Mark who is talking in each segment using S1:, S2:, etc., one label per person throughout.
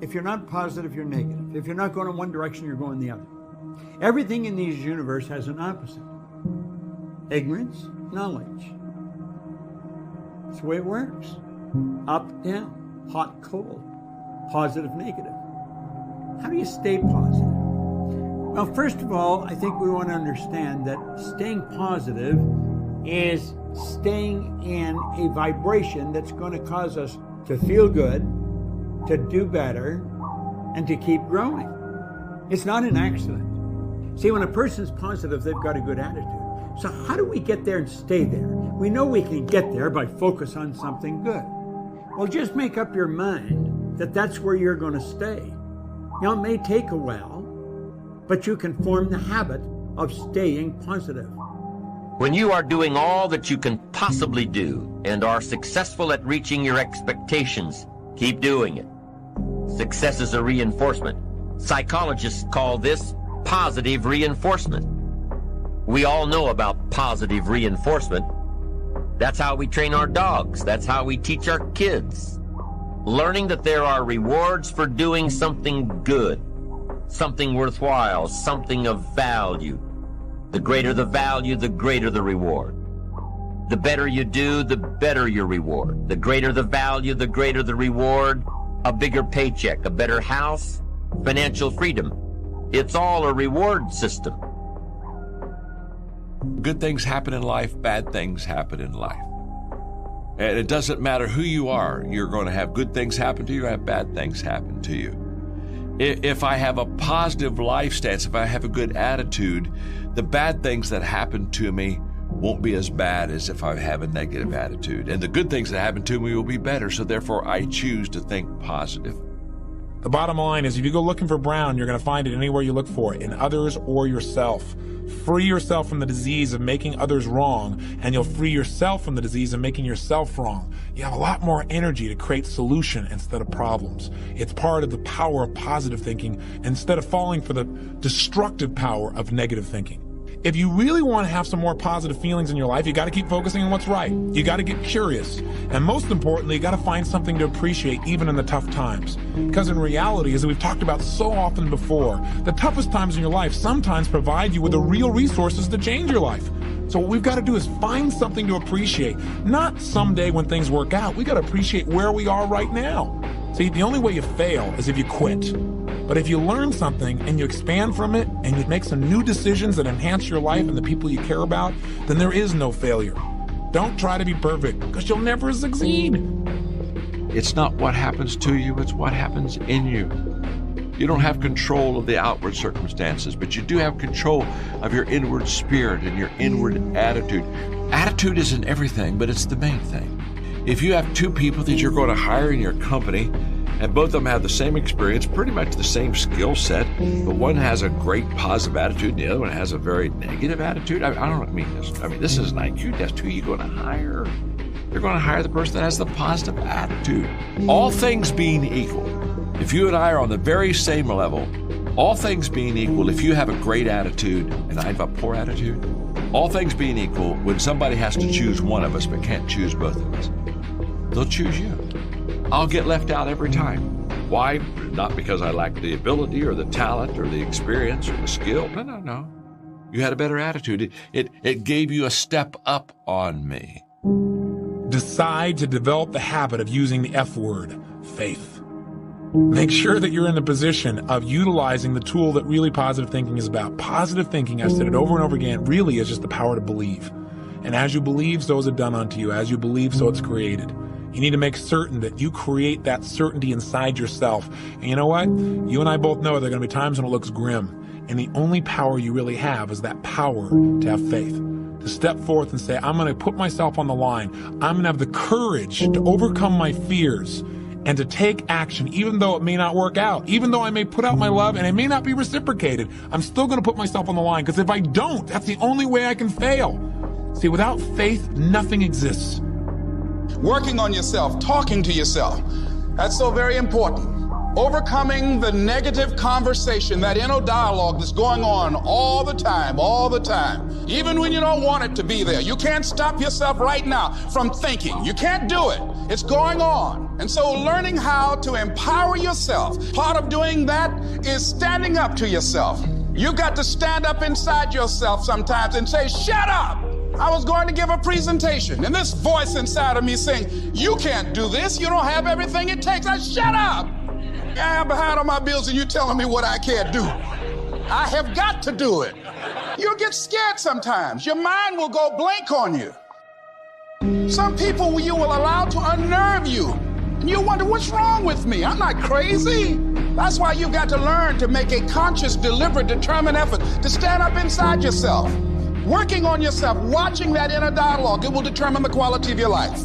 S1: If you're not positive, you're negative. If you're not going in one direction, you're going the other. Everything in this universe has an opposite. Ignorance, knowledge. That's the way it works. Up, down, hot, cold, positive, negative. How do you stay positive? Well, first of all, I think we want to understand that staying positive is staying in a vibration that's going to cause us to feel good, to do better, and to keep growing. It's not an accident. See, when a person's positive, they've got a good attitude. So how do we get there and stay there? We know we can get there by focus on something good. Well, just make up your mind that that's where you're going to stay. You know, it may take a while, but you can form the habit of staying positive.
S2: When you are doing all that you can possibly do and are successful at reaching your expectations, keep doing it. Success is a reinforcement. Psychologists call this positive reinforcement. We all know about positive reinforcement. That's how we train our dogs. That's how we teach our kids. Learning that there are rewards for doing something good, something worthwhile, something of value. The greater the value, the greater the reward. The better you do, the better your reward. The greater the value, the greater the reward. A bigger paycheck, a better house, financial freedom. It's all a reward system.
S3: Good things happen in life, bad things happen in life. And it doesn't matter who you are, you're going to have good things happen to you, have bad things happen to you. If I have a positive life stance, if I have a good attitude, the bad things that happen to me won't be as bad as if I have a negative attitude. And the good things that happen to me will be better, so therefore I choose to think positive.
S4: The bottom line is if you go looking for brown, you're going to find it anywhere you look for it, in others or yourself. Free yourself from the disease of making others wrong, and you'll free yourself from the disease of making yourself wrong. You have a lot more energy to create solution instead of problems. It's part of the power of positive thinking instead of falling for the destructive power of negative thinking. If you really want to have some more positive feelings in your life, you got to keep focusing on what's right. You got to get curious. And most importantly, you got to find something to appreciate even in the tough times. Because in reality, as we've talked about so often before, the toughest times in your life sometimes provide you with the real resources to change your life. So what we've got to do is find something to appreciate. Not someday when things work out. We got to appreciate where we are right now. See, the only way you fail is if you quit. But if you learn something and you expand from it and you make some new decisions that enhance your life and the people you care about, then there is no failure. Don't try to be perfect, because you'll never succeed.
S3: It's not what happens to you, it's what happens in you. You don't have control of the outward circumstances, but you do have control of your inward spirit and your inward attitude. Attitude isn't everything, but it's the main thing. If you have two people that you're going to hire in your company, and both of them have the same experience, pretty much the same skill set, but one has a great positive attitude and the other one has a very negative attitude. I don't mean this. I mean, this is an IQ test. Who are you going to hire? You're going to hire the person that has the positive attitude. All things being equal, if you and I are on the very same level, all things being equal, if you have a great attitude and I have a poor attitude, all things being equal, when somebody has to choose one of us but can't choose both of us, they'll choose you. I'll get left out every time. Why? Not because I lack the ability or the talent or the experience or the skill. No. You had a better attitude. It gave you a step up on me.
S4: Decide to develop the habit of using the F word, faith. Make sure that you're in the position of utilizing the tool that really positive thinking is about. Positive thinking, I've said it over and over again, really is just the power to believe. And as you believe, so is it done unto you. As you believe, so it's created. You need to make certain that you create that certainty inside yourself. And you know what? You and I both know there are going to be times when it looks grim. And the only power you really have is that power to have faith. To step forth and say, I'm going to put myself on the line. I'm going to have the courage to overcome my fears and to take action, even though it may not work out. Even though I may put out my love and it may not be reciprocated, I'm still going to put myself on the line. Because if I don't, that's the only way I can fail. See, without faith, nothing exists.
S5: Working on yourself, talking to yourself. That's so very important. Overcoming the negative conversation, that inner dialogue that's going on all the time, even when you don't want it to be there. You can't stop yourself right now from thinking. You can't do it. It's going on. And so learning how to empower yourself, part of doing that is standing up to yourself. You've got to stand up inside yourself sometimes and say, shut up. I was going to give a presentation, and this voice inside of me saying, you can't do this. You don't have everything it takes. Shut up. I'm behind on my bills and you're telling me what I can't do. I have got to do it. You'll get scared sometimes. Your mind will go blank on you. Some people you will allow to unnerve you. And you wonder, what's wrong with me? I'm not crazy. That's why you've got to learn to make a conscious, deliberate, determined effort to stand up inside yourself. Working on yourself, watching that inner dialogue, it will determine the quality of your life.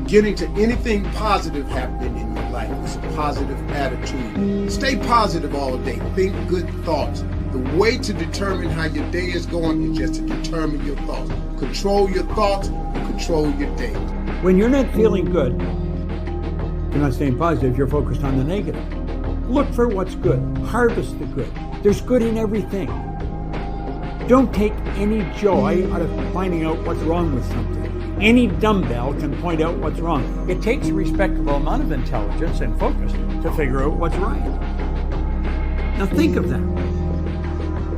S6: Getting to anything positive happening in your life is a positive attitude. Stay positive all day. Think good thoughts. The way to determine how your day is going is just to determine your thoughts. Control your thoughts, control your day.
S1: When you're not feeling good, you're not staying positive, you're focused on the negative. Look for what's good. Harvest the good. There's good in everything. Don't take any joy out of finding out what's wrong with something. Any dumbbell can point out what's wrong. It takes a respectable amount of intelligence and focus to figure out what's right. Now think of that.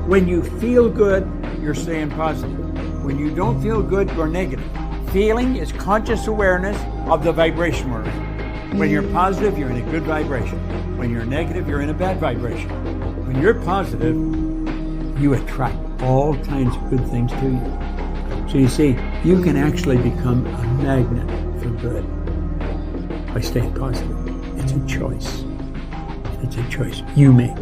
S1: When you feel good, you're staying positive. When you don't feel good, you're negative. Feeling is conscious awareness of the vibration we're in. When you're positive, you're in a good vibration. When you're negative, you're in a bad vibration. When you're positive, you attract all kinds of good things to you. So you see, you can actually become a magnet for good by staying positive. It's a choice. It's a choice you make.